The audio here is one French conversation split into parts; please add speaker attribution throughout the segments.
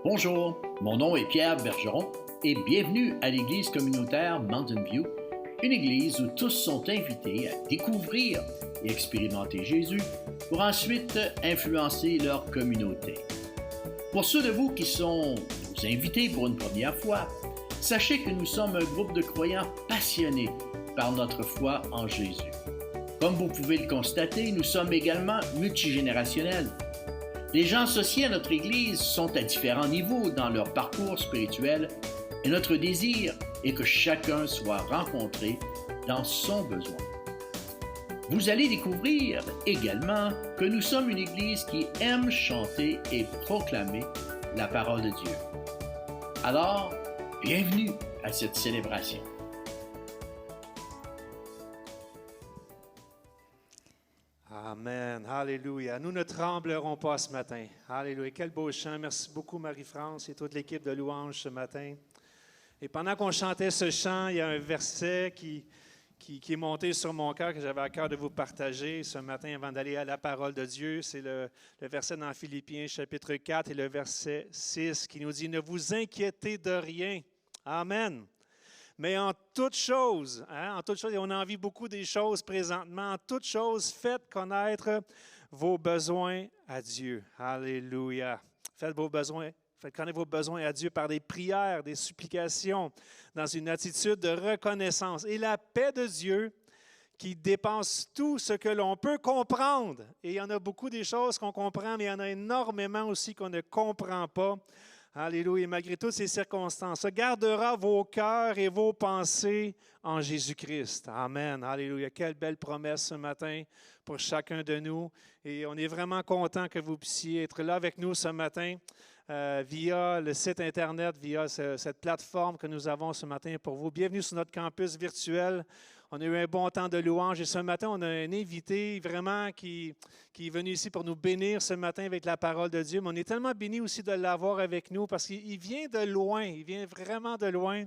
Speaker 1: Bonjour, mon nom est Pierre Bergeron et bienvenue à l'église communautaire Mountain View, une église où tous sont invités à découvrir et expérimenter Jésus pour ensuite influencer leur communauté. Pour ceux de vous qui sont nos invités pour une première fois, sachez que nous sommes un groupe de croyants passionnés par notre foi en Jésus. Comme vous pouvez le constater, nous sommes également multigénérationnels. Les gens associés à notre Église sont à différents niveaux dans leur parcours spirituel et notre désir est que chacun soit rencontré dans son besoin. Vous allez découvrir également que nous sommes une Église qui aime chanter et proclamer la parole de Dieu. Alors, bienvenue à cette célébration.
Speaker 2: Amen. Alléluia. Nous ne tremblerons pas ce matin. Alléluia. Quel beau chant. Merci beaucoup, Marie-France et toute l'équipe de louanges ce matin. Et pendant qu'on chantait ce chant, il y a un verset qui est monté sur mon cœur que j'avais à cœur de vous partager ce matin avant d'aller à la parole de Dieu. C'est le verset dans Philippiens chapitre 4 et le verset 6 qui nous dit « Ne vous inquiétez de rien. » Amen. Mais en toutes choses, et on en vit beaucoup des choses présentement, en toutes choses, faites connaître vos besoins à Dieu. Alléluia. Faites connaître vos besoins à Dieu par des prières, des supplications, dans une attitude de reconnaissance. Et la paix de Dieu, qui dépasse tout ce que l'on peut comprendre. Et il y en a beaucoup des choses qu'on comprend, mais il y en a énormément aussi qu'on ne comprend pas. Alléluia. Malgré toutes ces circonstances, gardera vos cœurs et vos pensées en Jésus-Christ. Amen. Alléluia. Quelle belle promesse ce matin pour chacun de nous. Et on est vraiment content que vous puissiez être là avec nous ce matin via le site Internet, via cette plateforme que nous avons ce matin pour vous. Bienvenue sur notre campus virtuel. On a eu un bon temps de louange et ce matin, on a un invité vraiment qui est venu ici pour nous bénir ce matin avec la parole de Dieu. Mais on est tellement bénis aussi de l'avoir avec nous parce qu'il vient de loin, il vient vraiment de loin.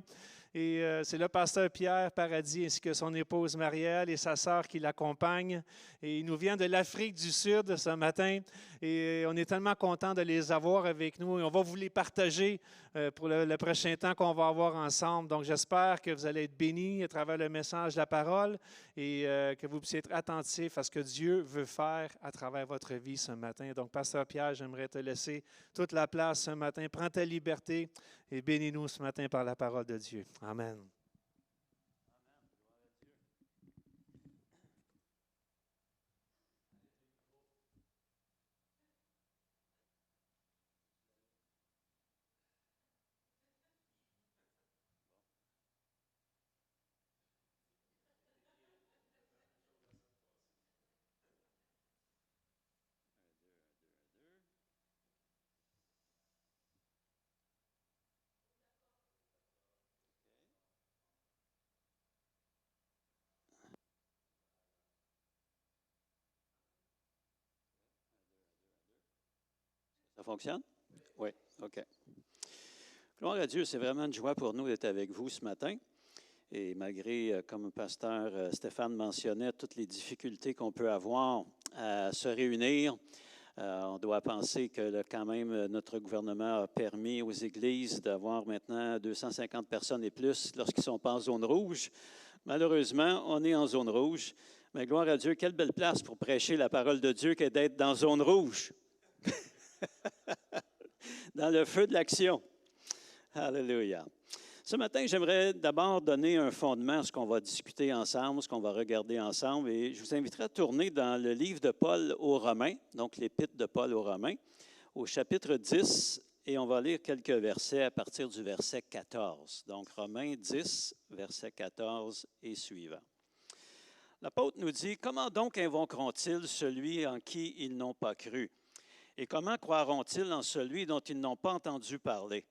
Speaker 2: Et c'est le pasteur Pierre Paradis ainsi que son épouse Marielle et sa sœur qui l'accompagnent. Et il nous vient de l'Afrique du Sud ce matin. Et on est tellement content de les avoir avec nous. Et on va vous les partager pour le prochain temps qu'on va avoir ensemble. Donc j'espère que vous allez être bénis à travers le message de la parole et que vous puissiez être attentifs à ce que Dieu veut faire à travers votre vie ce matin. Donc pasteur Pierre, j'aimerais te laisser toute la place ce matin. Prends ta liberté et bénis-nous ce matin par la parole de Dieu. Amen.
Speaker 3: Ça fonctionne? Oui, OK. Gloire à Dieu, c'est vraiment une joie pour nous d'être avec vous ce matin. Et malgré, comme le pasteur Stéphane mentionnait, toutes les difficultés qu'on peut avoir à se réunir, on doit penser que quand même notre gouvernement a permis aux églises d'avoir maintenant 250 personnes et plus lorsqu'ils ne sont pas en zone rouge. Malheureusement, on est en zone rouge. Mais gloire à Dieu, quelle belle place pour prêcher la parole de Dieu que d'être dans zone rouge. Dans le feu de l'action. Alléluia. Ce matin, j'aimerais d'abord donner un fondement à ce qu'on va discuter ensemble, ce qu'on va regarder ensemble. Et je vous inviterai à tourner dans le livre de Paul aux Romains, donc l'épître de Paul aux Romains, au chapitre 10, et on va lire quelques versets à partir du verset 14. Donc, Romains 10, verset 14 et suivant. L'apôtre nous dit « Comment donc invoqueront-ils celui en qui ils n'ont pas cru? Et comment croiront-ils en celui dont ils n'ont pas entendu parler?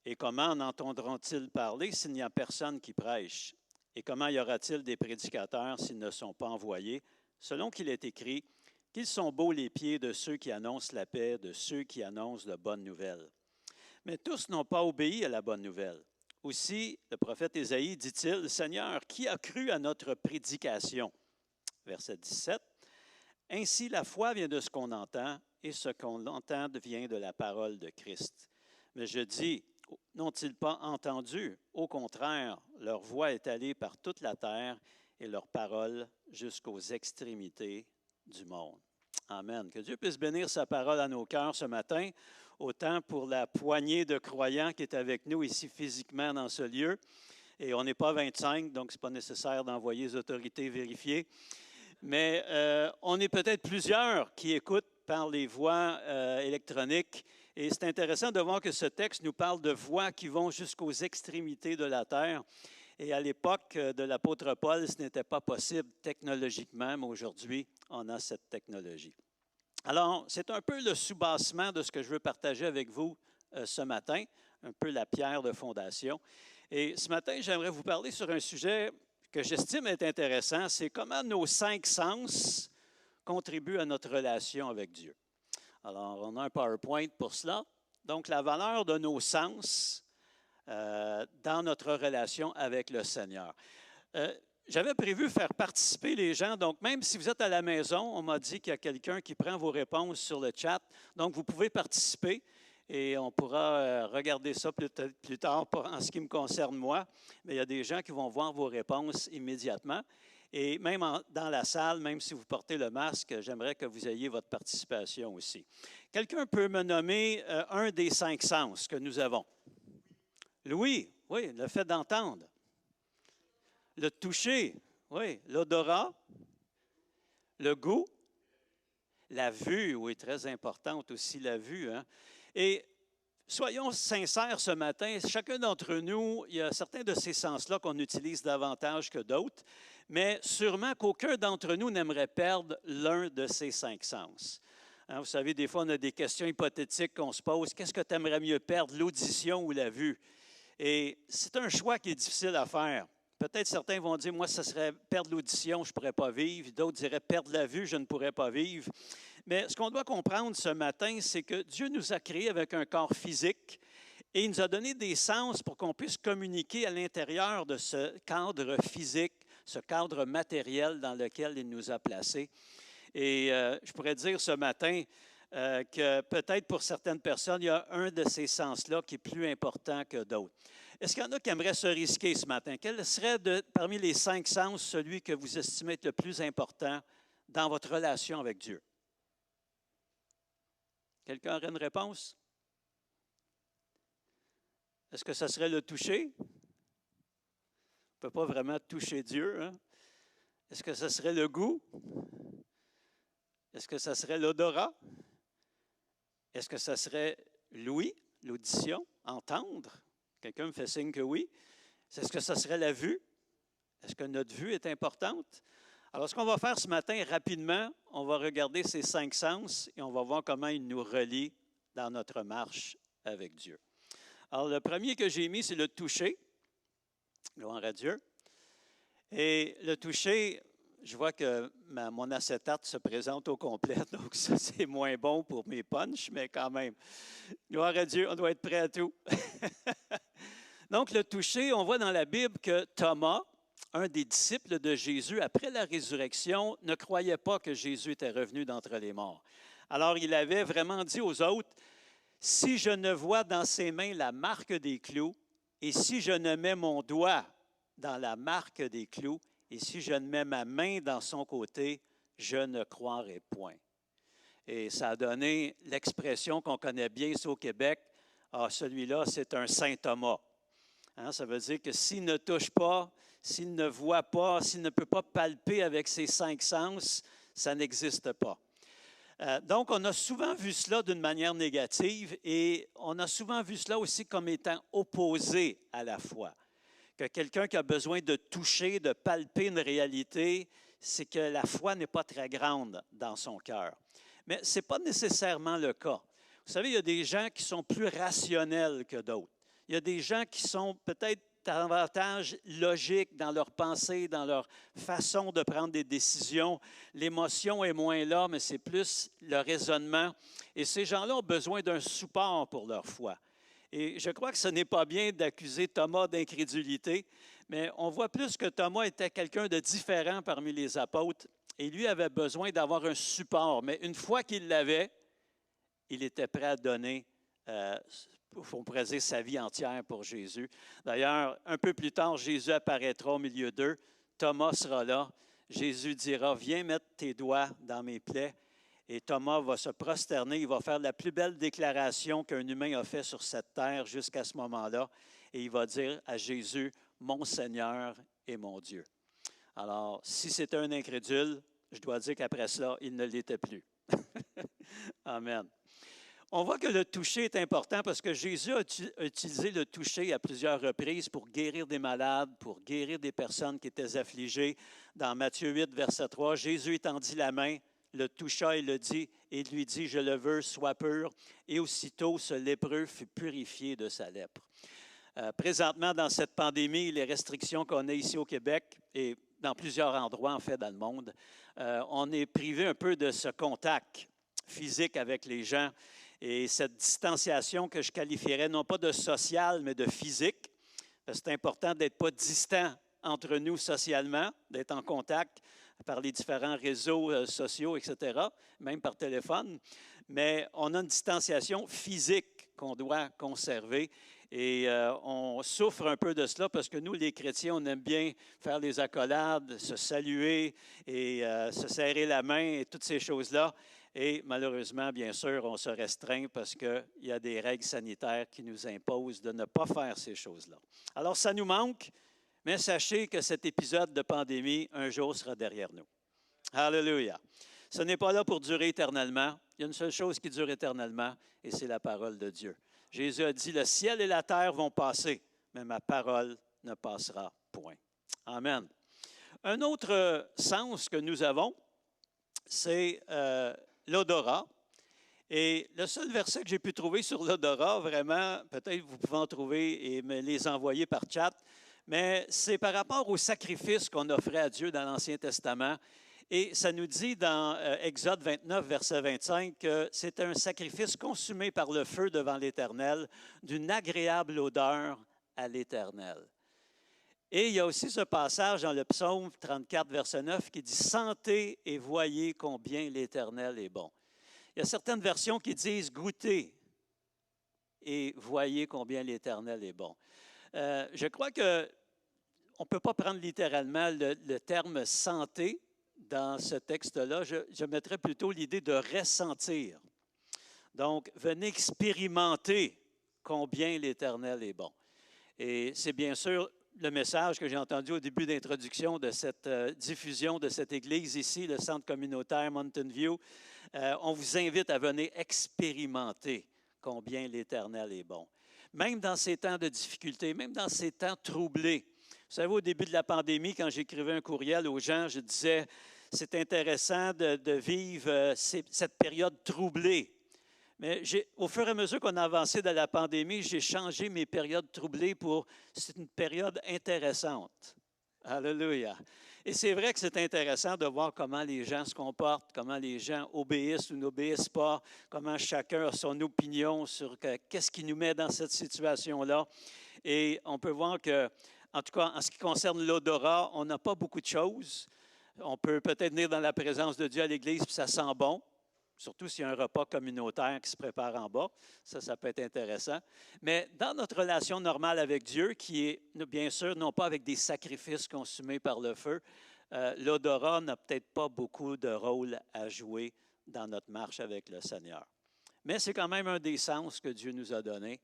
Speaker 3: Et comment en entendront-ils parler s'il n'y a personne qui prêche? Et comment y aura-t-il des prédicateurs s'ils ne sont pas envoyés? Selon qu'il est écrit, qu'ils sont beaux les pieds de ceux qui annoncent la paix, de ceux qui annoncent de bonnes nouvelles. Mais tous n'ont pas obéi à la bonne nouvelle. Aussi, le prophète Ésaïe dit-il, « Seigneur, qui a cru à notre prédication? » Verset 17. « Ainsi la foi vient de ce qu'on entend, et ce qu'on entend vient de la parole de Christ. Mais je dis, n'ont-ils pas entendu? Au contraire, leur voix est allée par toute la terre et leur parole jusqu'aux extrémités du monde. Amen. Que Dieu puisse bénir sa parole à nos cœurs ce matin, autant pour la poignée de croyants qui est avec nous ici physiquement dans ce lieu. Et on n'est pas 25, donc ce n'est pas nécessaire d'envoyer les autorités vérifier. Mais on est peut-être plusieurs qui écoutent par les voies électroniques. Et c'est intéressant de voir que ce texte nous parle de voies qui vont jusqu'aux extrémités de la terre. Et à l'époque de l'apôtre Paul, ce n'était pas possible technologiquement, mais aujourd'hui, on a cette technologie. Alors, c'est un peu le soubassement de ce que je veux partager avec vous ce matin, un peu la pierre de fondation. Et ce matin, j'aimerais vous parler sur un sujet que j'estime être intéressant, c'est comment nos 5 sens contribuent à notre relation avec Dieu. Alors, on a un PowerPoint pour cela. Donc, la valeur de nos sens dans notre relation avec le Seigneur. J'avais prévu faire participer les gens, donc même si vous êtes à la maison, on m'a dit qu'il y a quelqu'un qui prend vos réponses sur le chat, donc vous pouvez participer. Et on pourra regarder ça plus tard en ce qui me concerne moi. Mais il y a des gens qui vont voir vos réponses immédiatement. Et même dans la salle, même si vous portez le masque, j'aimerais que vous ayez votre participation aussi. Quelqu'un peut me nommer un des 5 sens que nous avons? L'ouïe, oui, le fait d'entendre. Le toucher, oui, l'odorat. Le goût. La vue, oui, très importante aussi la vue, hein? Et soyons sincères ce matin, chacun d'entre nous, il y a certains de ces sens-là qu'on utilise davantage que d'autres, mais sûrement qu'aucun d'entre nous n'aimerait perdre l'un de ces 5 sens. Hein, vous savez, des fois, on a des questions hypothétiques qu'on se pose. Qu'est-ce que tu aimerais mieux perdre, l'audition ou la vue? Et c'est un choix qui est difficile à faire. Peut-être certains vont dire, moi, ça serait perdre l'audition, je ne pourrais pas vivre. D'autres diraient, perdre la vue, je ne pourrais pas vivre. Mais ce qu'on doit comprendre ce matin, c'est que Dieu nous a créés avec un corps physique et il nous a donné des sens pour qu'on puisse communiquer à l'intérieur de ce cadre physique, ce cadre matériel dans lequel il nous a placés. Et je pourrais dire ce matin que peut-être pour certaines personnes, il y a un de ces sens-là qui est plus important que d'autres. Est-ce qu'il y en a qui aimeraient se risquer ce matin? Quel serait parmi les 5 sens celui que vous estimez être le plus important dans votre relation avec Dieu? Quelqu'un aurait une réponse? Est-ce que ça serait le toucher? On ne peut pas vraiment toucher Dieu. Hein? Est-ce que ça serait le goût? Est-ce que ça serait l'odorat? Est-ce que ça serait l'ouïe, l'audition, entendre? Quelqu'un me fait signe que oui. Est-ce que ça serait la vue? Est-ce que notre vue est importante? Alors, ce qu'on va faire ce matin, rapidement, on va regarder ces 5 sens et on va voir comment ils nous relient dans notre marche avec Dieu. Alors, le premier que j'ai mis, c'est le toucher. Gloire à Dieu. Et le toucher, je vois que mon acétate se présente au complet, donc ça, c'est moins bon pour mes punchs, mais quand même, gloire à Dieu, on doit être prêt à tout. Donc, le toucher, on voit dans la Bible que Thomas, un des disciples de Jésus, après la résurrection, ne croyait pas que Jésus était revenu d'entre les morts. Alors, il avait vraiment dit aux autres, « Si je ne vois dans ses mains la marque des clous, et si je ne mets mon doigt dans la marque des clous, et si je ne mets ma main dans son côté, je ne croirai point. » Et ça a donné l'expression qu'on connaît bien ici au Québec, « Ah, celui-là, c'est un Saint Thomas. » Hein, ça veut dire que s'il ne touche pas, s'il ne voit pas, s'il ne peut pas palper avec ses 5 sens, ça n'existe pas. Donc, on a souvent vu cela d'une manière négative et on a souvent vu cela aussi comme étant opposé à la foi. Que quelqu'un qui a besoin de toucher, de palper une réalité, c'est que la foi n'est pas très grande dans son cœur. Mais ce n'est pas nécessairement le cas. Vous savez, il y a des gens qui sont plus rationnels que d'autres. Il y a des gens qui sont peut-être davantage logiques dans leur pensée, dans leur façon de prendre des décisions. L'émotion est moins là, mais c'est plus le raisonnement. Et ces gens-là ont besoin d'un support pour leur foi. Et je crois que ce n'est pas bien d'accuser Thomas d'incrédulité, mais on voit plus que Thomas était quelqu'un de différent parmi les apôtres et lui avait besoin d'avoir un support. Mais une fois qu'il l'avait, il était prêt à donner on pourrait dire sa vie entière pour Jésus. D'ailleurs, un peu plus tard, Jésus apparaîtra au milieu d'eux. Thomas sera là. Jésus dira, viens mettre tes doigts dans mes plaies. Et Thomas va se prosterner. Il va faire la plus belle déclaration qu'un humain a fait sur cette terre jusqu'à ce moment-là. Et il va dire à Jésus, mon Seigneur et mon Dieu. Alors, si c'était un incrédule, je dois dire qu'après cela, il ne l'était plus. Amen. On voit que le toucher est important parce que Jésus a utilisé le toucher à plusieurs reprises pour guérir des malades, pour guérir des personnes qui étaient affligées. Dans Matthieu 8, verset 3, Jésus étendit la main, le toucha et le dit, et lui dit, je le veux, sois pur. Et aussitôt, ce lépreux fut purifié de sa lèpre. Présentement, dans cette pandémie, les restrictions qu'on a ici au Québec et dans plusieurs endroits, en fait, dans le monde, on est privé un peu de ce contact physique avec les gens. Et cette distanciation que je qualifierais non pas de social, mais de physique, parce que c'est important d'être pas distant entre nous socialement, d'être en contact par les différents réseaux sociaux, etc., même par téléphone. Mais on a une distanciation physique qu'on doit conserver. Et on souffre un peu de cela parce que nous, les chrétiens, on aime bien faire des accolades, se saluer et se serrer la main et toutes ces choses-là. Et malheureusement, bien sûr, on se restreint parce qu'il y a des règles sanitaires qui nous imposent de ne pas faire ces choses-là. Alors, ça nous manque, mais sachez que cet épisode de pandémie, un jour, sera derrière nous. Alléluia. Ce n'est pas là pour durer éternellement. Il y a une seule chose qui dure éternellement, et c'est la parole de Dieu. Jésus a dit, le ciel et la terre vont passer, mais ma parole ne passera point. Amen. Un autre sens que nous avons, c'est l'odorat. Et le seul verset que j'ai pu trouver sur l'odorat, vraiment, peut-être vous pouvez en trouver et me les envoyer par chat, mais c'est par rapport au sacrifice qu'on offrait à Dieu dans l'Ancien Testament. Et ça nous dit dans Exode 29, verset 25, que c'est un sacrifice consumé par le feu devant l'Éternel, d'une agréable odeur à l'Éternel. Et il y a aussi ce passage dans le psaume 34, verset 9, qui dit « Sentez et voyez combien l'Éternel est bon ». Il y a certaines versions qui disent « Goûtez et voyez combien l'Éternel est bon ». Je crois qu'on ne peut pas prendre littéralement le terme « santé » dans ce texte-là. Je mettrais plutôt l'idée de ressentir. Donc, venez expérimenter combien l'Éternel est bon. Et c'est bien sûr le message que j'ai entendu au début d'introduction de cette diffusion de cette église ici, le centre communautaire Mountain View. On vous invite à venir expérimenter combien l'Éternel est bon. Même dans ces temps de difficulté, même dans ces temps troublés. Vous savez, au début de la pandémie, quand j'écrivais un courriel aux gens, je disais, c'est intéressant de vivre cette période troublée. Mais au fur et à mesure qu'on a avancé dans la pandémie, j'ai changé mes périodes troublées pour c'est une période intéressante. Alléluia. Et c'est vrai que c'est intéressant de voir comment les gens se comportent, comment les gens obéissent ou n'obéissent pas, comment chacun a son opinion sur qu'est-ce qui nous met dans cette situation-là. Et on peut voir que, en tout cas, en ce qui concerne l'odorat, on n'a pas beaucoup de choses. On peut peut-être venir dans la présence de Dieu à l'Église, puis ça sent bon. Surtout s'il y a un repas communautaire qui se prépare en bas. Ça peut être intéressant. Mais dans notre relation normale avec Dieu, qui est bien sûr non pas avec des sacrifices consumés par le feu, l'odorat n'a peut-être pas beaucoup de rôle à jouer dans notre marche avec le Seigneur. Mais c'est quand même un des sens que Dieu nous a donné.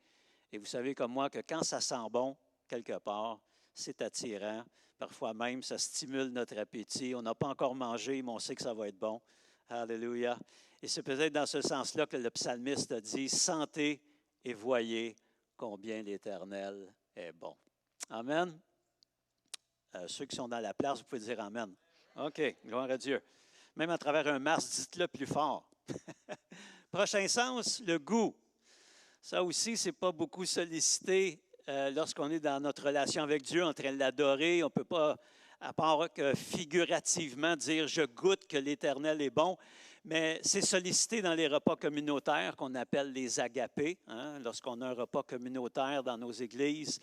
Speaker 3: Et vous savez comme moi que quand ça sent bon, quelque part, c'est attirant. Parfois même, ça stimule notre appétit. On n'a pas encore mangé, mais on sait que ça va être bon. Alléluia. Et c'est peut-être dans ce sens-là que le psalmiste a dit « Sentez et voyez combien l'Éternel est bon. » Amen. Ceux qui sont dans la place, vous pouvez dire « Amen ». OK, gloire à Dieu. Même à travers un masque, dites-le plus fort. Prochain sens, le goût. Ça aussi, ce n'est pas beaucoup sollicité lorsqu'on est dans notre relation avec Dieu, en train de l'adorer. On ne peut pas, à part que figurativement, dire « Je goûte que l'Éternel est bon ». Mais c'est sollicité dans les repas communautaires qu'on appelle les agapés. Hein, lorsqu'on a un repas communautaire dans nos églises,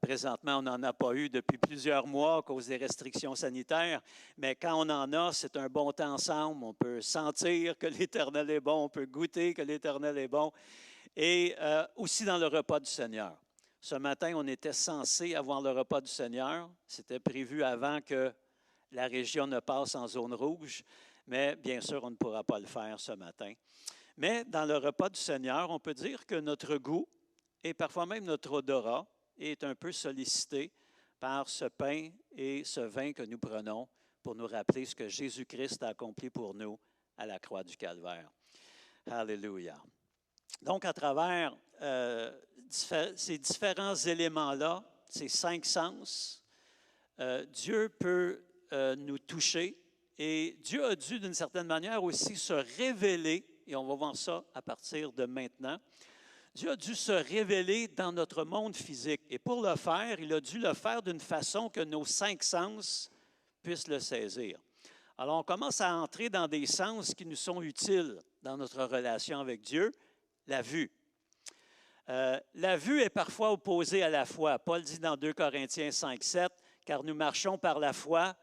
Speaker 3: présentement, on n'en a pas eu depuis plusieurs mois à cause des restrictions sanitaires. Mais quand on en a, c'est un bon temps ensemble. On peut sentir que l'Éternel est bon, on peut goûter que l'Éternel est bon. et aussi dans le repas du Seigneur. Ce matin, on était censé avoir le repas du Seigneur. C'était prévu avant que la région ne passe en zone rouge, mais bien sûr, on ne pourra pas le faire ce matin. Mais dans le repas du Seigneur, on peut dire que notre goût et parfois même notre odorat est un peu sollicité par ce pain et ce vin que nous prenons pour nous rappeler ce que Jésus-Christ a accompli pour nous à la croix du Calvaire. Alléluia. Donc, à travers ces différents éléments-là, ces 5 sens, Dieu peut nous toucher et Dieu a dû, d'une certaine manière, aussi se révéler, et on va voir ça à partir de maintenant. Dieu a dû se révéler dans notre monde physique. Et pour le faire, il a dû le faire d'une façon que nos 5 sens puissent le saisir. Alors, on commence à entrer dans des sens qui nous sont utiles dans notre relation avec Dieu. La vue. La vue est parfois opposée à la foi. Paul dit dans 2 Corinthiens 5, 7, « Car nous marchons par la foi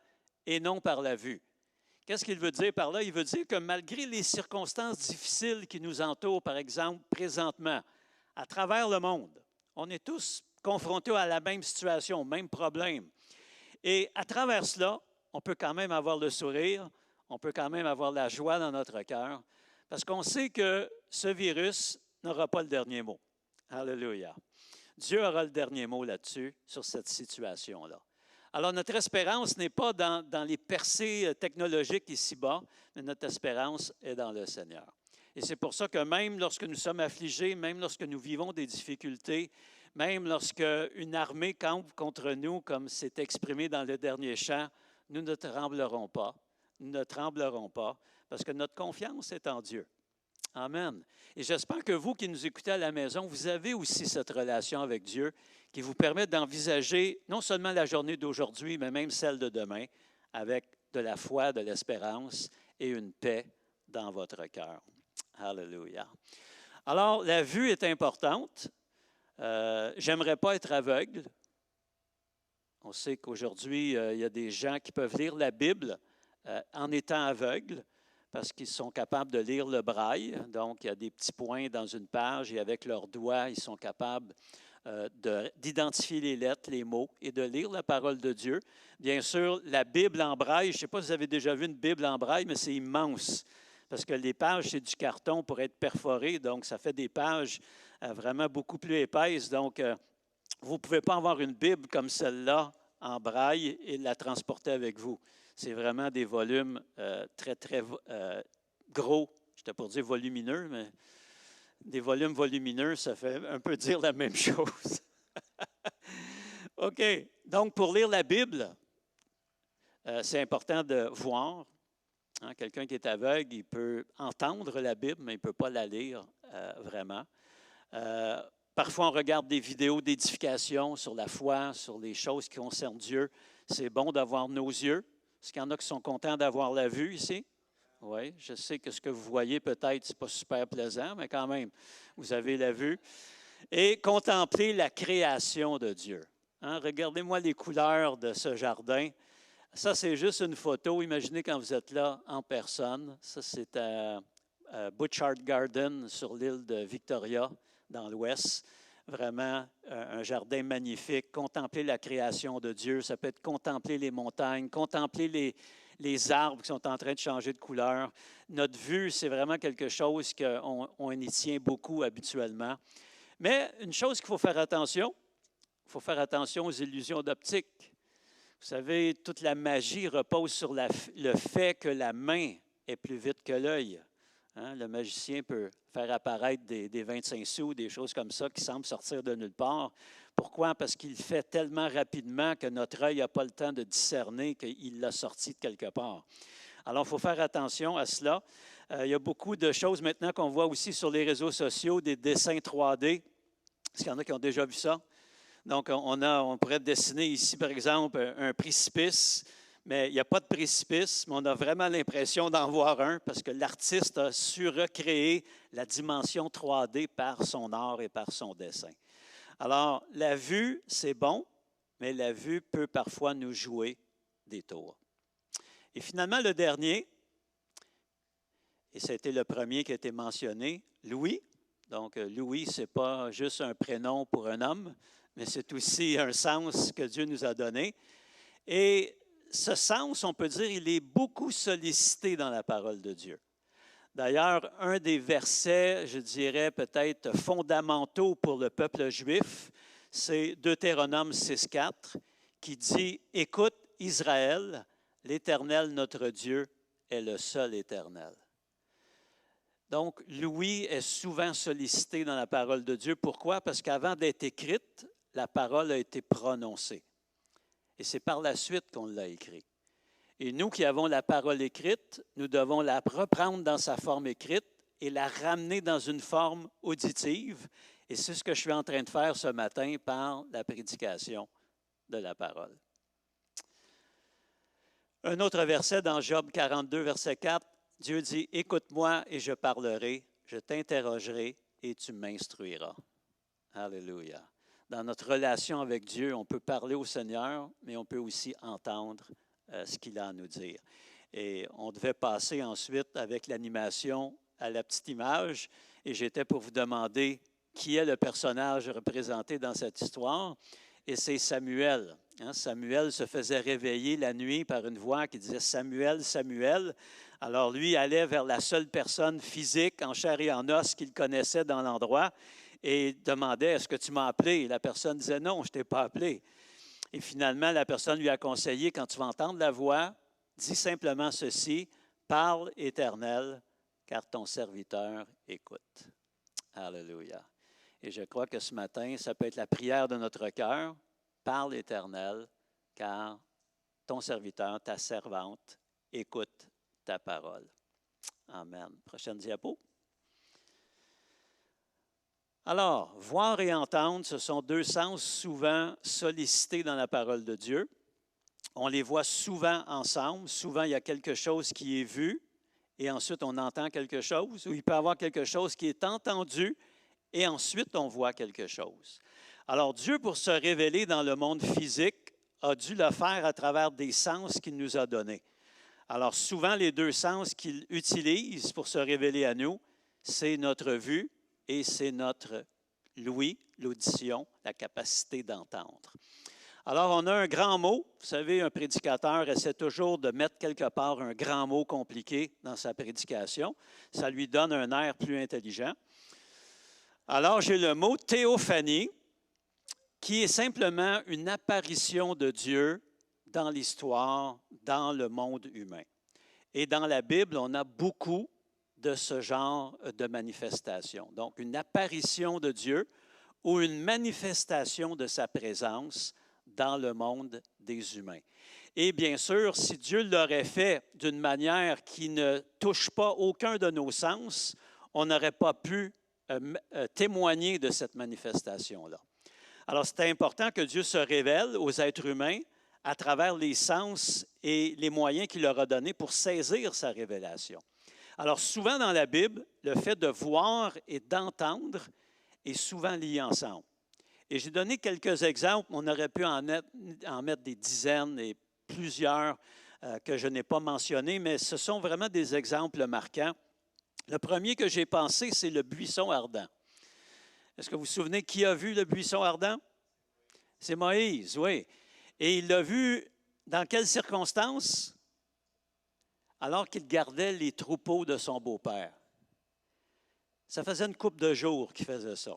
Speaker 3: et non par la vue. » Qu'est-ce qu'il veut dire par là? Il veut dire que malgré les circonstances difficiles qui nous entourent, par exemple, présentement, à travers le monde, on est tous confrontés à la même situation, au même problème. Et à travers cela, on peut quand même avoir le sourire, on peut quand même avoir la joie dans notre cœur, parce qu'on sait que ce virus n'aura pas le dernier mot. Alléluia. Dieu aura le dernier mot là-dessus, sur cette situation-là. Alors, notre espérance n'est pas dans les percées technologiques ici-bas, mais notre espérance est dans le Seigneur. Et c'est pour ça que même lorsque nous sommes affligés, même lorsque nous vivons des difficultés, même lorsque une armée campe contre nous, comme c'est exprimé dans le dernier chant, nous ne tremblerons pas. Nous ne tremblerons pas, parce que notre confiance est en Dieu. Amen. Et j'espère que vous qui nous écoutez à la maison, vous avez aussi cette relation avec Dieu qui vous permet d'envisager non seulement la journée d'aujourd'hui, mais même celle de demain, avec de la foi, de l'espérance et une paix dans votre cœur. Alléluia. Alors, la vue est importante. J'aimerais pas être aveugle. On sait qu'aujourd'hui, il y a des gens qui peuvent lire la Bible en étant aveugles, parce qu'ils sont capables de lire le braille. Donc, il y a des petits points dans une page et avec leurs doigts, ils sont capables d'identifier les lettres, les mots et de lire la parole de Dieu. Bien sûr, la Bible en braille, je ne sais pas si vous avez déjà vu une Bible en braille, mais c'est immense parce que les pages, c'est du carton pour être perforé, donc ça fait des pages vraiment beaucoup plus épaisses. Donc, vous ne pouvez pas avoir une Bible comme celle-là en braille et la transporter avec vous. C'est vraiment des volumes très, très gros. J'étais pour dire volumineux, mais des volumes volumineux, ça fait un peu dire la même chose. OK. Donc, pour lire la Bible, c'est important de voir. Hein, quelqu'un qui est aveugle, il peut entendre la Bible, mais il ne peut pas la lire vraiment. Parfois, on regarde des vidéos d'édification sur la foi, sur les choses qui concernent Dieu. C'est bon d'avoir nos yeux. Est-ce qu'il y en a qui sont contents d'avoir la vue ici? Oui, je sais que ce que vous voyez, peut-être, ce n'est pas super plaisant, mais quand même, vous avez la vue. Et contempler la création de Dieu. Hein, regardez-moi les couleurs de ce jardin. Ça, c'est juste une photo. Imaginez quand vous êtes là en personne. Ça, c'est à Butchart Garden sur l'île de Victoria, dans l'ouest. Vraiment un jardin magnifique. Contempler la création de Dieu, ça peut être contempler les montagnes, contempler les arbres qui sont en train de changer de couleur. Notre vue, c'est vraiment quelque chose qu'on y tient beaucoup habituellement. Mais une chose qu'il faut faire attention, il faut faire attention aux illusions d'optique. Vous savez, toute la magie repose sur le fait que la main est plus vite que l'œil. Hein, le magicien peut faire apparaître des 25 sous, des choses comme ça qui semblent sortir de nulle part. Pourquoi? Parce qu'il fait tellement rapidement que notre œil n'a pas le temps de discerner qu'il l'a sorti de quelque part. Alors, il faut faire attention à cela. Il y a beaucoup de choses maintenant qu'on voit aussi sur les réseaux sociaux, des dessins 3D. Est-ce qu'il y en a qui ont déjà vu ça? Donc, on pourrait dessiner ici, par exemple, un précipice. Mais il n'y a pas de précipice, mais on a vraiment l'impression d'en voir un parce que l'artiste a su recréer la dimension 3D par son art et par son dessin. Alors, la vue, c'est bon, mais la vue peut parfois nous jouer des tours. Et finalement, le dernier, et c'était le premier qui a été mentionné, l'ouïe. Donc, Louis, ce n'est pas juste un prénom pour un homme, mais c'est aussi un sens que Dieu nous a donné. Et ce sens, on peut dire, il est beaucoup sollicité dans la parole de Dieu. D'ailleurs, un des versets, je dirais peut-être fondamentaux pour le peuple juif, c'est Deutéronome 6,4, qui dit « Écoute, Israël, l'Éternel, notre Dieu, est le seul éternel. » Donc, Louis est souvent sollicité dans la parole de Dieu. Pourquoi? Parce qu'avant d'être écrite, la parole a été prononcée. Et c'est par la suite qu'on l'a écrite. Et nous qui avons la parole écrite, nous devons la reprendre dans sa forme écrite et la ramener dans une forme auditive. Et c'est ce que je suis en train de faire ce matin par la prédication de la parole. Un autre verset dans Job 42, verset 4, Dieu dit, « Écoute-moi et je parlerai, je t'interrogerai et tu m'instruiras. » Alléluia. Dans notre relation avec Dieu, on peut parler au Seigneur, mais on peut aussi entendre ce qu'il a à nous dire. Et on devait passer ensuite avec l'animation à la petite image, et j'étais pour vous demander qui est le personnage représenté dans cette histoire, et c'est Samuel. Samuel se faisait réveiller la nuit par une voix qui disait « Samuel, Samuel ». Alors lui allait vers la seule personne physique en chair et en os qu'il connaissait dans l'endroit et demandait « Est-ce que tu m'as appelé ?» Et la personne disait « Non, je ne t'ai pas appelé ». Et finalement, la personne lui a conseillé, quand tu vas entendre la voix, dis simplement ceci, « Parle, Éternel, car ton serviteur écoute. » Alléluia. Et je crois que ce matin, ça peut être la prière de notre cœur. « Parle, Éternel, car ton serviteur, ta servante, écoute ta parole. » Amen. Prochaine diapo. Alors, voir et entendre, ce sont deux sens souvent sollicités dans la parole de Dieu. On les voit souvent ensemble. Souvent, il y a quelque chose qui est vu et ensuite on entend quelque chose. Ou il peut y avoir quelque chose qui est entendu et ensuite on voit quelque chose. Alors, Dieu, pour se révéler dans le monde physique, a dû le faire à travers des sens qu'il nous a donnés. Alors, souvent, les deux sens qu'il utilise pour se révéler à nous, c'est notre vue et c'est notre l'ouïe, l'audition, la capacité d'entendre. Alors, on a un grand mot. Vous savez, un prédicateur essaie toujours de mettre quelque part un grand mot compliqué dans sa prédication. Ça lui donne un air plus intelligent. Alors, j'ai le mot théophanie, qui est simplement une apparition de Dieu dans l'histoire, dans le monde humain. Et dans la Bible, on a beaucoup de ce genre de manifestation. Donc, une apparition de Dieu ou une manifestation de sa présence dans le monde des humains. Et bien sûr, si Dieu l'aurait fait d'une manière qui ne touche pas aucun de nos sens, on n'aurait pas pu témoigner de cette manifestation-là. Alors, c'est important que Dieu se révèle aux êtres humains à travers les sens et les moyens qu'il leur a donnés pour saisir sa révélation. Alors, souvent dans la Bible, le fait de voir et d'entendre est souvent lié ensemble. Et j'ai donné quelques exemples, on aurait pu en mettre des dizaines et plusieurs que je n'ai pas mentionnés, mais ce sont vraiment des exemples marquants. Le premier que j'ai pensé, c'est le buisson ardent. Est-ce que vous vous souvenez qui a vu le buisson ardent? C'est Moïse, oui. Et il l'a vu dans quelles circonstances? Alors qu'il gardait les troupeaux de son beau-père. Ça faisait une couple de jours qu'il faisait ça.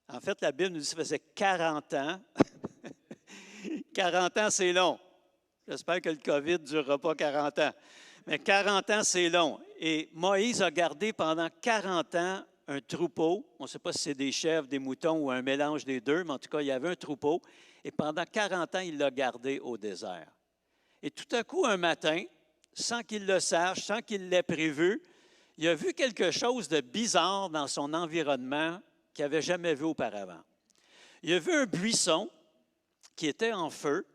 Speaker 3: En fait, la Bible nous dit que ça faisait 40 ans. 40 ans, c'est long. J'espère que le COVID ne durera pas 40 ans. Mais 40 ans, c'est long. Et Moïse a gardé pendant 40 ans un troupeau. On ne sait pas si c'est des chèvres, des moutons ou un mélange des deux, mais en tout cas, il y avait un troupeau. Et pendant 40 ans, il l'a gardé au désert. Et tout à coup, un matin, sans qu'il le sache, sans qu'il l'ait prévu, il a vu quelque chose de bizarre dans son environnement qu'il n'avait jamais vu auparavant. Il a vu un buisson qui était en feu,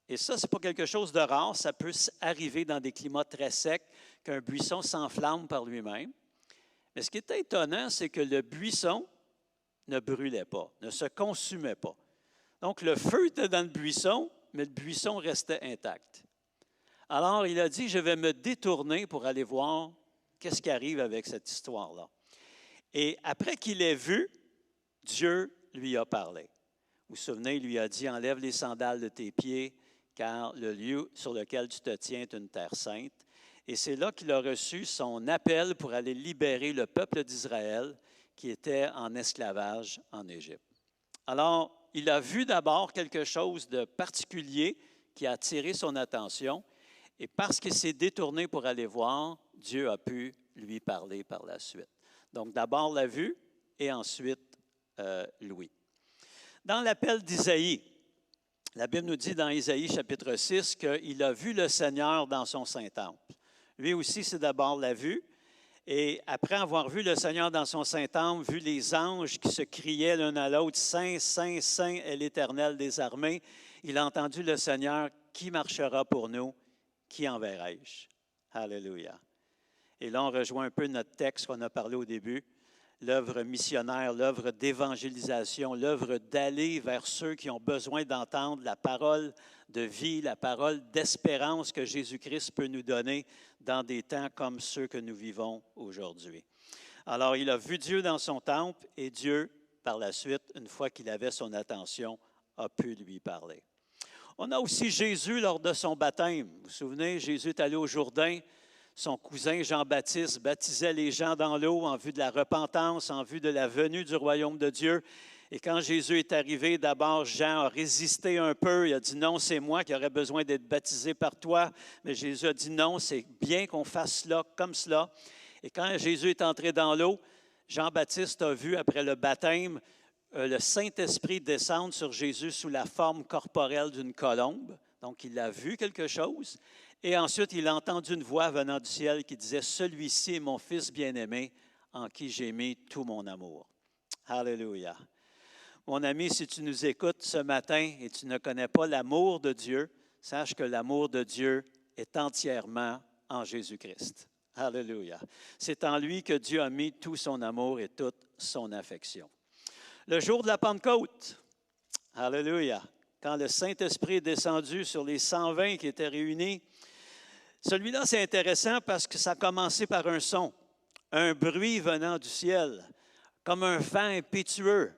Speaker 3: et ça, ce n'est pas quelque chose de rare, ça peut arriver dans des climats très secs, qu'un buisson s'enflamme par lui-même. Mais ce qui était étonnant, c'est que le buisson ne brûlait pas, ne se consumait pas. Donc, le feu était dans le buisson, mais le buisson restait intact. Alors, il a dit, je vais me détourner pour aller voir qu'est-ce qui arrive avec cette histoire-là. Et après qu'il ait vu, Dieu lui a parlé. Vous vous souvenez, il lui a dit, enlève les sandales de tes pieds, car le lieu sur lequel tu te tiens est une terre sainte. Et c'est là qu'il a reçu son appel pour aller libérer le peuple d'Israël qui était en esclavage en Égypte. Alors, il a vu d'abord quelque chose de particulier qui a attiré son attention, et parce qu'il s'est détourné pour aller voir, Dieu a pu lui parler par la suite. Donc, d'abord la vue et ensuite l'ouïe. Dans l'appel d'Isaïe, la Bible nous dit dans Isaïe chapitre 6 qu'il a vu le Seigneur dans son Saint-Temple. Lui aussi, c'est d'abord la vue. Et après avoir vu le Seigneur dans son Saint-Temple, vu les anges qui se criaient l'un à l'autre, « Saint, Saint, Saint est l'Éternel des armées », il a entendu le Seigneur, « Qui marchera pour nous? Qui enverrai-je? » Alléluia. Et là, on rejoint un peu notre texte qu'on a parlé au début, l'œuvre missionnaire, l'œuvre d'évangélisation, l'œuvre d'aller vers ceux qui ont besoin d'entendre la parole de vie, la parole d'espérance que Jésus-Christ peut nous donner dans des temps comme ceux que nous vivons aujourd'hui. Alors, il a vu Dieu dans son temple et Dieu, par la suite, une fois qu'il avait son attention, a pu lui parler. On a aussi Jésus lors de son baptême. Vous vous souvenez, Jésus est allé au Jourdain. Son cousin Jean-Baptiste baptisait les gens dans l'eau en vue de la repentance, en vue de la venue du royaume de Dieu. Et quand Jésus est arrivé, d'abord, Jean a résisté un peu. Il a dit, non, c'est moi qui aurais besoin d'être baptisé par toi. Mais Jésus a dit, non, c'est bien qu'on fasse cela comme cela. Et quand Jésus est entré dans l'eau, Jean-Baptiste a vu, après le baptême, le Saint-Esprit descendre sur Jésus sous la forme corporelle d'une colombe. Donc, il a vu quelque chose. Et ensuite, il a entendu une voix venant du ciel qui disait, « Celui-ci est mon Fils bien-aimé, en qui j'ai mis tout mon amour. » Alléluia. Mon ami, si tu nous écoutes ce matin et tu ne connais pas l'amour de Dieu, sache que l'amour de Dieu est entièrement en Jésus-Christ. Alléluia. C'est en lui que Dieu a mis tout son amour et toute son affection. Le jour de la Pentecôte, alléluia, quand le Saint-Esprit est descendu sur les 120 qui étaient réunis, celui-là, c'est intéressant parce que ça a commencé par un son, un bruit venant du ciel, comme un vent impétueux.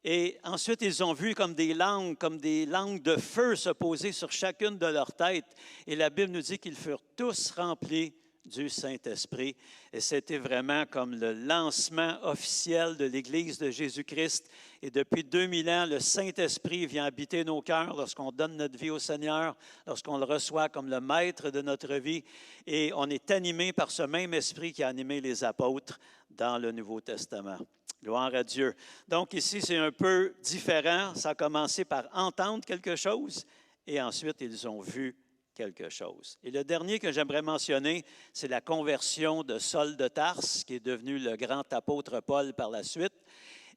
Speaker 3: Et ensuite, ils ont vu comme des langues de feu se poser sur chacune de leurs têtes. Et la Bible nous dit qu'ils furent tous remplis du Saint-Esprit. Et c'était vraiment comme le lancement officiel de l'Église de Jésus-Christ. Et depuis 2000 ans, le Saint-Esprit vient habiter nos cœurs lorsqu'on donne notre vie au Seigneur, lorsqu'on le reçoit comme le maître de notre vie. Et on est animé par ce même Esprit qui a animé les apôtres dans le Nouveau Testament. Gloire à Dieu. Donc ici, c'est un peu différent. Ça a commencé par entendre quelque chose et ensuite, ils ont vu quelque chose. Et le dernier que j'aimerais mentionner, c'est la conversion de Saul de Tarse, qui est devenu le grand apôtre Paul par la suite.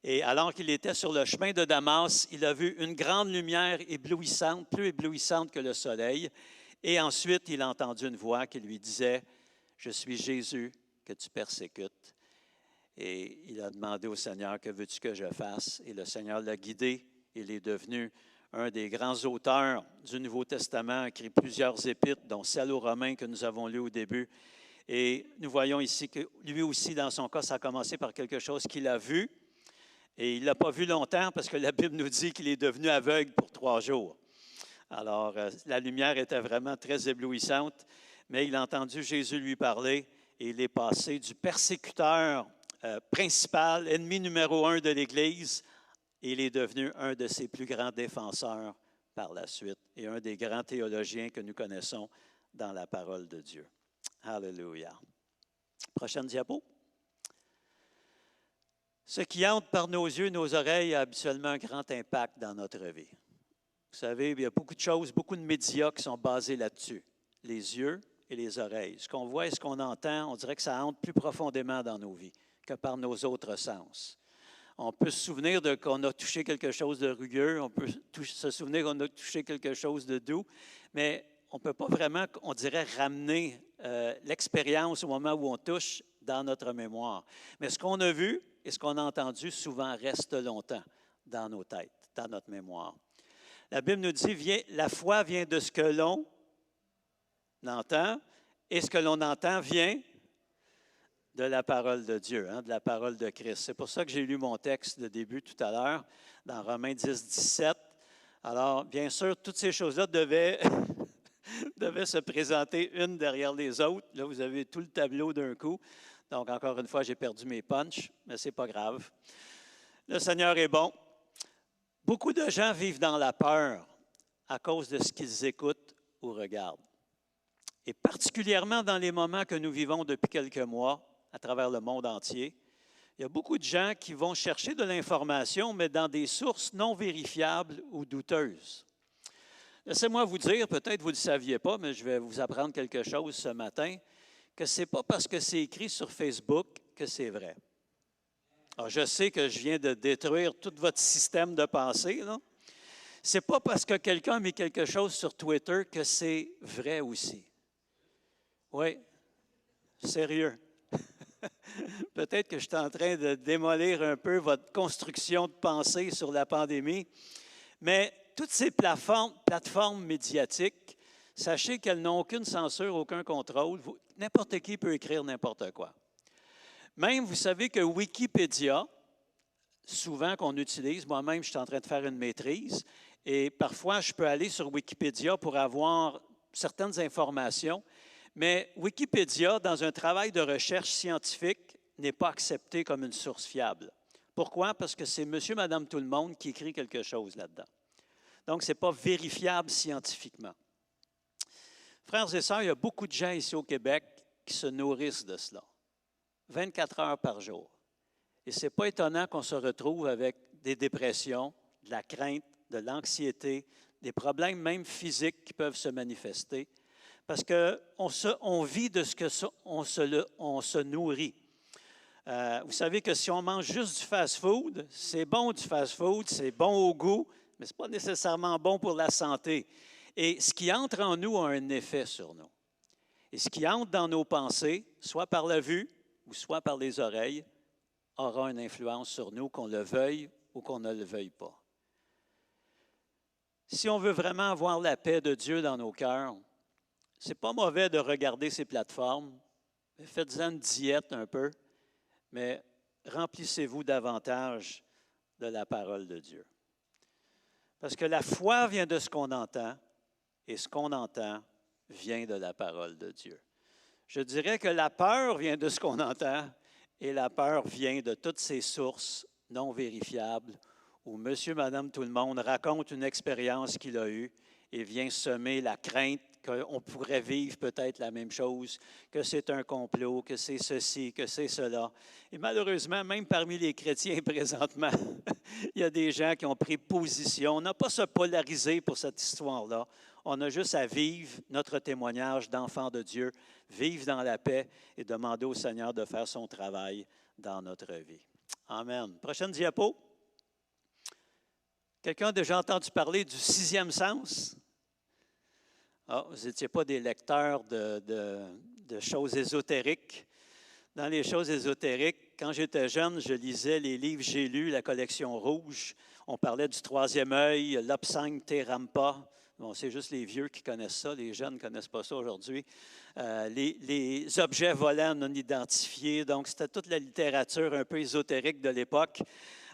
Speaker 3: Et alors qu'il était sur le chemin de Damas, il a vu une grande lumière éblouissante, plus éblouissante que le soleil. Et ensuite, il a entendu une voix qui lui disait, « Je suis Jésus que tu persécutes. » Et il a demandé au Seigneur, « Que veux-tu que je fasse? » Et le Seigneur l'a guidé. Il est devenu un des grands auteurs du Nouveau Testament, a écrit plusieurs épîtres, dont celle aux Romains que nous avons lue au début. Et nous voyons ici que lui aussi, dans son cas, ça a commencé par quelque chose qu'il a vu. Et il ne l'a pas vu longtemps parce que la Bible nous dit qu'il est devenu aveugle pour 3 jours. Alors, la lumière était vraiment très éblouissante, mais il a entendu Jésus lui parler et il est passé du persécuteur principal, ennemi numéro 1 de l'Église, et il est devenu un de ses plus grands défenseurs par la suite et un des grands théologiens que nous connaissons dans la parole de Dieu. Alléluia. Prochaine diapo. Ce qui entre par nos yeux et nos oreilles a habituellement un grand impact dans notre vie. Vous savez, il y a beaucoup de choses, beaucoup de médias qui sont basés là-dessus. Les yeux et les oreilles. Ce qu'on voit et ce qu'on entend, on dirait que ça entre plus profondément dans nos vies que par nos autres sens. On peut se souvenir qu'on a touché quelque chose de rugueux, on peut se souvenir qu'on a touché quelque chose de doux, mais on ne peut pas vraiment, on dirait, ramener l'expérience au moment où on touche dans notre mémoire. Mais ce qu'on a vu et ce qu'on a entendu souvent reste longtemps dans nos têtes, dans notre mémoire. La Bible nous dit, la foi vient de ce que l'on entend, et ce que l'on entend vient de la parole de Dieu, de la parole de Christ. C'est pour ça que j'ai lu mon texte de début tout à l'heure, dans Romains 10, 17. Alors, bien sûr, toutes ces choses-là devaient se présenter une derrière les autres. Là, vous avez tout le tableau d'un coup. Donc, encore une fois, j'ai perdu mes punchs, mais ce n'est pas grave. Le Seigneur est bon. Beaucoup de gens vivent dans la peur à cause de ce qu'ils écoutent ou regardent. Et particulièrement dans les moments que nous vivons depuis quelques mois à travers le monde entier, il y a beaucoup de gens qui vont chercher de l'information, mais dans des sources non vérifiables ou douteuses. Laissez-moi vous dire, peut-être vous ne le saviez pas, mais je vais vous apprendre quelque chose ce matin, que ce n'est pas parce que c'est écrit sur Facebook que c'est vrai. Alors, je sais que je viens de détruire tout votre système de pensée, là. Ce n'est pas parce que quelqu'un a mis quelque chose sur Twitter que c'est vrai aussi. Oui, sérieux. Peut-être que je suis en train de démolir un peu votre construction de pensée sur la pandémie, mais toutes ces plateformes médiatiques, sachez qu'elles n'ont aucune censure, aucun contrôle. N'importe qui peut écrire n'importe quoi. Même, vous savez que Wikipédia, souvent qu'on utilise, moi-même, je suis en train de faire une maîtrise, et parfois, je peux aller sur Wikipédia pour avoir certaines informations, mais Wikipédia, dans un travail de recherche scientifique, n'est pas accepté comme une source fiable. Pourquoi? Parce que c'est monsieur, madame, tout le monde qui écrit quelque chose là-dedans. Donc, ce n'est pas vérifiable scientifiquement. Frères et sœurs, il y a beaucoup de gens ici au Québec qui se nourrissent de cela, 24 heures par jour. Et ce n'est pas étonnant qu'on se retrouve avec des dépressions, de la crainte, de l'anxiété, des problèmes même physiques qui peuvent se manifester, parce qu'on vit de ce qu'on se nourrit. Vous savez que si on mange juste du fast-food, c'est bon du fast-food, c'est bon au goût, mais ce n'est pas nécessairement bon pour la santé. Et ce qui entre en nous a un effet sur nous. Et ce qui entre dans nos pensées, soit par la vue ou soit par les oreilles, aura une influence sur nous, qu'on le veuille ou qu'on ne le veuille pas. Si on veut vraiment avoir la paix de Dieu dans nos cœurs, ce n'est pas mauvais de regarder ces plateformes. Faites-en une diète un peu, mais remplissez-vous davantage de la parole de Dieu. Parce que la foi vient de ce qu'on entend, et ce qu'on entend vient de la parole de Dieu. Je dirais que la peur vient de ce qu'on entend, et la peur vient de toutes ces sources non vérifiables où monsieur, madame, tout le monde raconte une expérience qu'il a eue et vient semer la crainte qu'on pourrait vivre peut-être la même chose, que c'est un complot, que c'est ceci, que c'est cela. Et malheureusement, même parmi les chrétiens présentement, il y a des gens qui ont pris position. On n'a pas à se polariser pour cette histoire-là. On a juste à vivre notre témoignage d'enfant de Dieu, vivre dans la paix et demander au Seigneur de faire son travail dans notre vie. Amen. Prochaine diapo. Quelqu'un a déjà entendu parler du sixième sens? Ah, vous n'étiez pas des lecteurs de choses ésotériques. Dans les choses ésotériques, quand j'étais jeune, je lisais les livres J'ai lu, la collection rouge. On parlait du troisième œil, l'Obsang Te Rampa. Bon, c'est juste les vieux qui connaissent ça, les jeunes ne connaissent pas ça aujourd'hui. Les objets volants non identifiés, donc c'était toute la littérature un peu ésotérique de l'époque.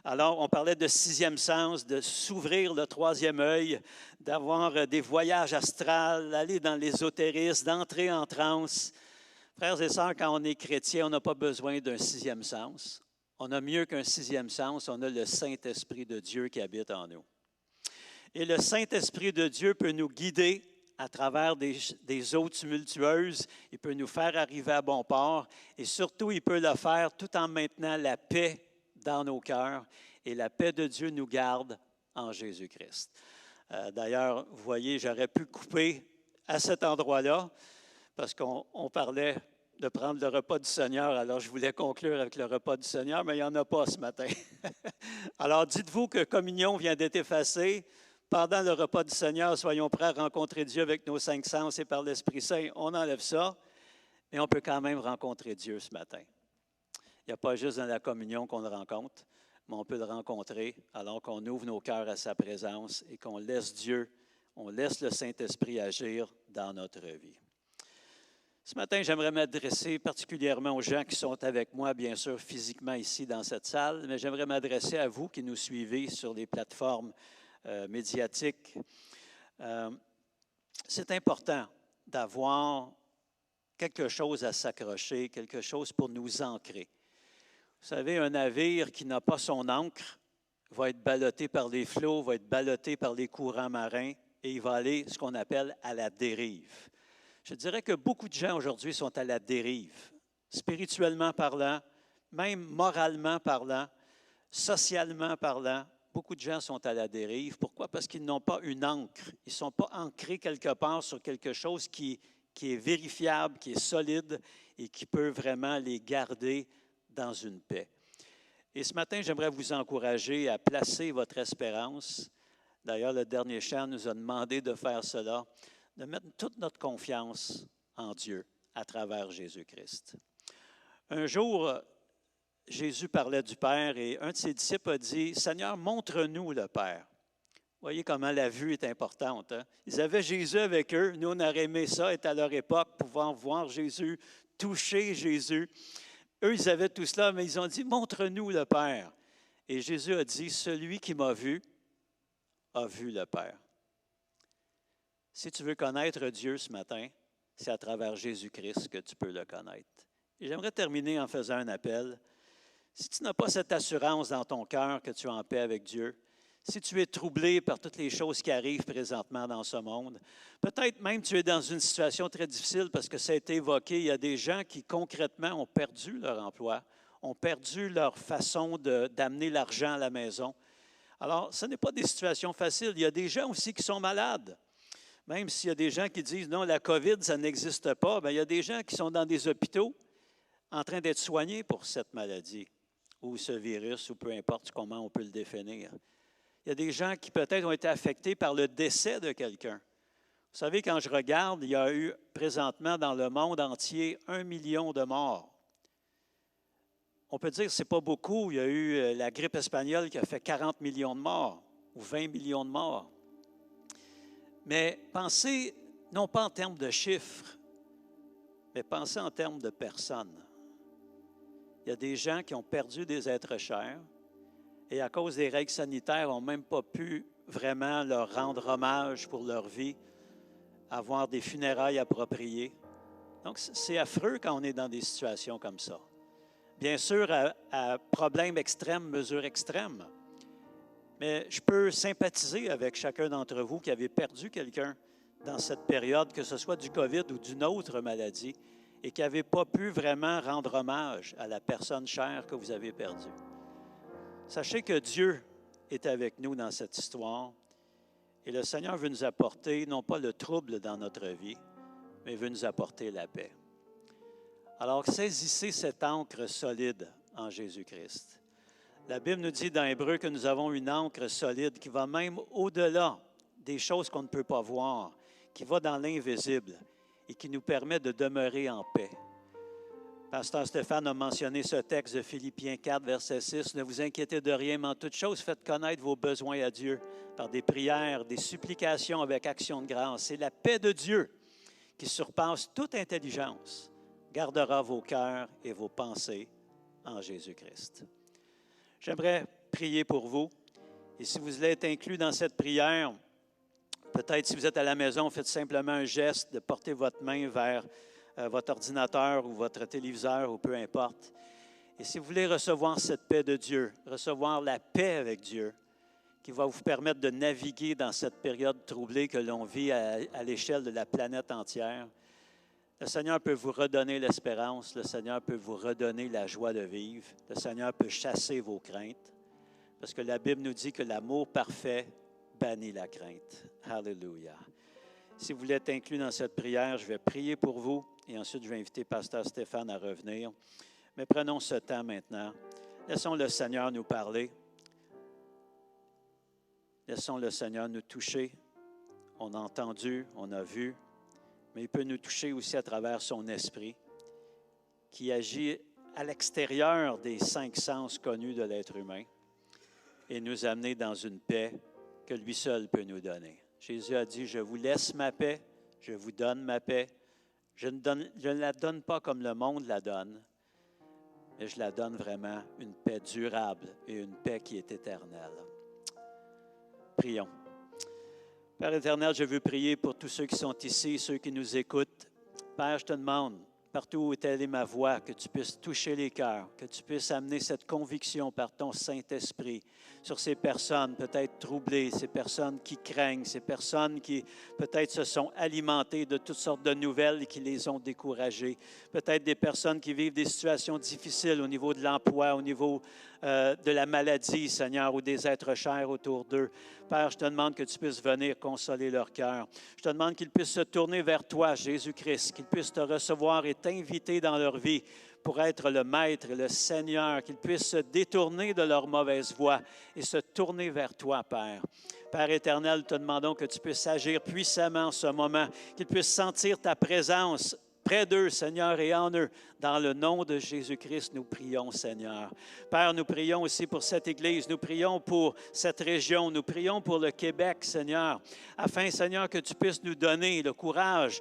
Speaker 3: Alors, on parlait de sixième sens, de s'ouvrir le troisième œil, d'avoir des voyages astrales, d'aller dans l'ésotérisme, d'entrer en transe. Frères et sœurs, quand on est chrétien, on n'a pas besoin d'un sixième sens. On a mieux qu'un sixième sens, on a le Saint-Esprit de Dieu qui habite en nous. Et le Saint-Esprit de Dieu peut nous guider à travers des eaux tumultueuses. Il peut nous faire arriver à bon port. Et surtout, il peut le faire tout en maintenant la paix dans nos cœurs. Et la paix de Dieu nous garde en Jésus-Christ. D'ailleurs, vous voyez, j'aurais pu couper à cet endroit-là parce qu'on parlait de prendre le repas du Seigneur. Alors, je voulais conclure avec le repas du Seigneur, mais il n'y en a pas ce matin. Alors, dites-vous que communion vient d'être effacée. Pendant le repas du Seigneur, soyons prêts à rencontrer Dieu avec nos 5 sens et par l'Esprit Saint. On enlève ça, mais on peut quand même rencontrer Dieu ce matin. Il n'y a pas juste dans la communion qu'on le rencontre, mais on peut le rencontrer alors qu'on ouvre nos cœurs à sa présence et qu'on laisse Dieu, on laisse le Saint-Esprit agir dans notre vie. Ce matin, j'aimerais m'adresser particulièrement aux gens qui sont avec moi, bien sûr, physiquement ici dans cette salle, mais j'aimerais m'adresser à vous qui nous suivez sur les plateformes médiatiques. C'est important d'avoir quelque chose à s'accrocher, quelque chose pour nous ancrer. Vous savez, un navire qui n'a pas son ancre va être ballotté par les flots, va être ballotté par les courants marins et il va aller, ce qu'on appelle, à la dérive. Je dirais que beaucoup de gens aujourd'hui sont à la dérive, spirituellement parlant, même moralement parlant, socialement parlant. Beaucoup de gens sont à la dérive. Pourquoi? Parce qu'ils n'ont pas une ancre. Ils ne sont pas ancrés quelque part sur quelque chose qui est vérifiable, qui est solide et qui peut vraiment les garder dans une paix. Et ce matin, j'aimerais vous encourager à placer votre espérance. D'ailleurs, le dernier chant nous a demandé de faire cela, de mettre toute notre confiance en Dieu à travers Jésus-Christ. Un jour, Jésus parlait du Père et un de ses disciples a dit, « Seigneur, montre-nous le Père. » Vous voyez comment la vue est importante. Hein? Ils avaient Jésus avec eux. Nous, on aurait aimé ça, être à leur époque, pouvoir voir Jésus, toucher Jésus. Eux, ils avaient tout cela, mais ils ont dit, « Montre-nous le Père. » Et Jésus a dit, « Celui qui m'a vu a vu le Père. » Si tu veux connaître Dieu ce matin, c'est à travers Jésus-Christ que tu peux le connaître. Et j'aimerais terminer en faisant un appel. Si tu n'as pas cette assurance dans ton cœur que tu es en paix avec Dieu, si tu es troublé par toutes les choses qui arrivent présentement dans ce monde, peut-être même tu es dans une situation très difficile parce que ça a été évoqué, il y a des gens qui concrètement ont perdu leur emploi, ont perdu leur façon d'amener l'argent à la maison. Alors, ce n'est pas des situations faciles. Il y a des gens aussi qui sont malades. Même s'il y a des gens qui disent non, la COVID, ça n'existe pas, bien, il y a des gens qui sont dans des hôpitaux en train d'être soignés pour cette maladie ou ce virus, ou peu importe comment on peut le définir. Il y a des gens qui peut-être ont été affectés par le décès de quelqu'un. Vous savez, quand je regarde, il y a eu présentement dans le monde entier 1 million de morts. On peut dire que ce n'est pas beaucoup. Il y a eu la grippe espagnole qui a fait 40 millions de morts ou 20 millions de morts. Mais pensez, non pas en termes de chiffres, mais pensez en termes de personnes. Il y a des gens qui ont perdu des êtres chers et à cause des règles sanitaires, n'ont même pas pu vraiment leur rendre hommage pour leur vie, avoir des funérailles appropriées. Donc, c'est affreux quand on est dans des situations comme ça. Bien sûr, à problème extrême, mesure extrême. Mais je peux sympathiser avec chacun d'entre vous qui avez perdu quelqu'un dans cette période, que ce soit du COVID ou d'une autre maladie, et qui n'avez pas pu vraiment rendre hommage à la personne chère que vous avez perdue. Sachez que Dieu est avec nous dans cette histoire, et le Seigneur veut nous apporter, non pas le trouble dans notre vie, mais veut nous apporter la paix. Alors, saisissez cette ancre solide en Jésus-Christ. La Bible nous dit dans Hébreu que nous avons une ancre solide qui va même au-delà des choses qu'on ne peut pas voir, qui va dans l'invisible et qui nous permet de demeurer en paix. Pasteur Stéphane a mentionné ce texte de Philippiens 4, verset 6. « Ne vous inquiétez de rien, mais en toute chose, faites connaître vos besoins à Dieu par des prières, des supplications avec action de grâce. C'est la paix de Dieu qui surpasse toute intelligence, gardera vos cœurs et vos pensées en Jésus-Christ. » J'aimerais prier pour vous. Et si vous voulez être inclus dans cette prière, peut-être si vous êtes à la maison, faites simplement un geste de porter votre main vers votre ordinateur ou votre téléviseur ou peu importe. Et si vous voulez recevoir cette paix de Dieu, recevoir la paix avec Dieu, qui va vous permettre de naviguer dans cette période troublée que l'on vit à l'échelle de la planète entière, le Seigneur peut vous redonner l'espérance, le Seigneur peut vous redonner la joie de vivre, le Seigneur peut chasser vos craintes, parce que la Bible nous dit que l'amour parfait bannit la crainte. Alléluia. Si vous voulez être inclus dans cette prière, je vais prier pour vous et ensuite je vais inviter Pasteur Stéphane à revenir. Mais prenons ce temps maintenant. Laissons le Seigneur nous parler. Laissons le Seigneur nous toucher. On a entendu, on a vu, mais il peut nous toucher aussi à travers son esprit qui agit à l'extérieur des 5 sens connus de l'être humain et nous amener dans une paix que lui seul peut nous donner. Jésus a dit, « Je vous laisse ma paix, je vous donne ma paix, Je ne la donne pas comme le monde la donne, mais je la donne vraiment une paix durable et une paix qui est éternelle. Prions. Père éternel, je veux prier pour tous ceux qui sont ici, ceux qui nous écoutent. Père, je te demande, partout où telle est ma voix, que tu puisses toucher les cœurs, que tu puisses amener cette conviction par ton Saint-Esprit sur ces personnes peut-être troublées, ces personnes qui craignent, ces personnes qui peut-être se sont alimentées de toutes sortes de nouvelles et qui les ont découragées. Peut-être des personnes qui vivent des situations difficiles au niveau de l'emploi, au niveau de la maladie, Seigneur, ou des êtres chers autour d'eux. Père, je te demande que tu puisses venir consoler leur cœur. Je te demande qu'ils puissent se tourner vers toi, Jésus-Christ, qu'ils puissent te recevoir et t'inviter dans leur vie pour être le Maître et le Seigneur, qu'ils puissent se détourner de leur mauvaise voie et se tourner vers toi, Père. Père éternel, te demandons que tu puisses agir puissamment en ce moment, qu'ils puissent sentir ta présence près d'eux, Seigneur, et en eux. Dans le nom de Jésus-Christ, nous prions, Seigneur. Père, nous prions aussi pour cette Église, nous prions pour cette région, nous prions pour le Québec, Seigneur, afin, Seigneur, que tu puisses nous donner le courage,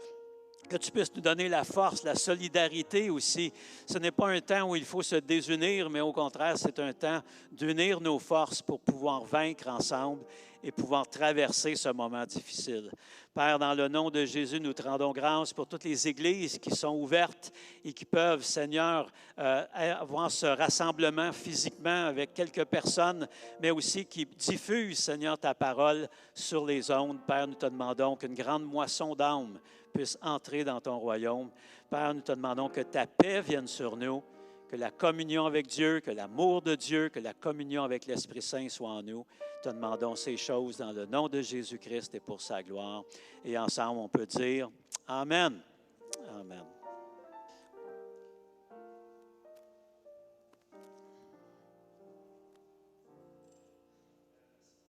Speaker 3: que tu puisses nous donner la force, la solidarité aussi. Ce n'est pas un temps où il faut se désunir, mais au contraire, c'est un temps d'unir nos forces pour pouvoir vaincre ensemble et pouvoir traverser ce moment difficile. Père, dans le nom de Jésus, nous te rendons grâce pour toutes les églises qui sont ouvertes et qui peuvent, Seigneur, avoir ce rassemblement physiquement avec quelques personnes, mais aussi qui diffusent, Seigneur, ta parole sur les ondes. Père, nous te demandons qu'une grande moisson d'âmes puisse entrer dans ton royaume. Père, nous te demandons que ta paix vienne sur nous, que la communion avec Dieu, que l'amour de Dieu, que la communion avec l'Esprit Saint soit en nous. Te demandons ces choses dans le nom de Jésus-Christ et pour sa gloire. Et ensemble, on peut dire Amen. Amen.